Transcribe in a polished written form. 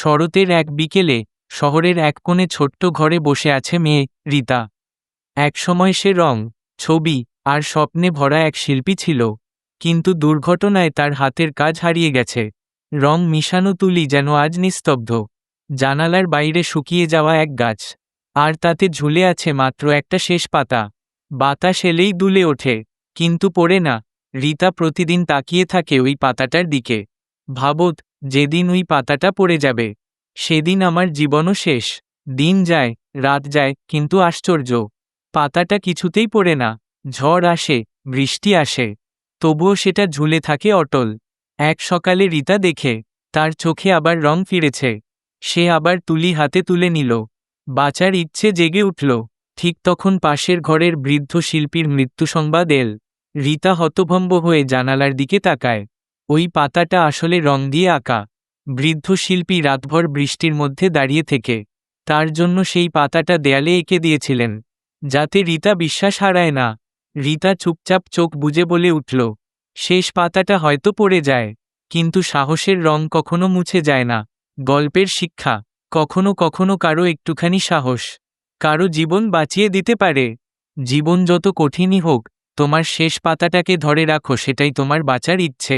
শরতের এক বিকেলে শহরের এক কোণে ছোট্ট ঘরে বসে আছে মেয়ে রীতা। একসময় সে রং, ছবি আর স্বপ্নে ভরা এক শিল্পী ছিল, কিন্তু দুর্ঘটনায় তার হাতের কাজ হারিয়ে গেছে। রং মিশানো তুলি যেন আজ নিস্তব্ধ। জানালার বাইরে শুকিয়ে যাওয়া এক গাছ, আর তাতে ঝুলে আছে মাত্র একটা শেষ পাতা। বাতাস এলেই দুলে ওঠে, কিন্তু পড়ে না। রীতা প্রতিদিন তাকিয়ে থাকে ওই পাতাটার দিকে। ভাবত, যেদিন ওই পাতাটা পড়ে যাবে, সেদিন আমার জীবনও শেষ। দিন যায়, রাত যায়, কিন্তু আশ্চর্য, পাতাটা কিছুতেই পড়ে না। ঝড় আসে, বৃষ্টি আসে, তবুও সেটা ঝুলে থাকে অটল। এক সকালে রীতা দেখে, তার চোখে আবার রং ফিরেছে। সে আবার তুলি হাতে তুলে নিল। বাঁচার ইচ্ছে জেগে উঠল। ঠিক তখন পাশের ঘরের বৃদ্ধ শিল্পীর মৃত্যু সংবাদ এল। রীতা হতভম্ব হয়ে জানালার দিকে তাকায়। ওই পাতাটা আসলে রং দিয়ে আঁকা। বৃদ্ধ শিল্পী রাতভর বৃষ্টির মধ্যে দাঁড়িয়ে থেকে তার জন্য সেই পাতাটা দেয়ালে এঁকে দিয়েছিলেন, যাতে রীতা বিশ্বাস হারায় না। রীতা চুপচাপ চোখ বুজে বলে উঠল, শেষ পাতাটা হয়তো পড়ে যায়, কিন্তু সাহসের রং কখনো মুছে যায় না। গল্পের শিক্ষা, কখনো কখনো কারো একটুখানি সাহস কারো জীবন বাঁচিয়ে দিতে পারে। জীবন যত কঠিনই হোক, তোমার শেষ পাতাটাকে ধরে রাখো, সেটাই তোমার বাঁচার ইচ্ছে।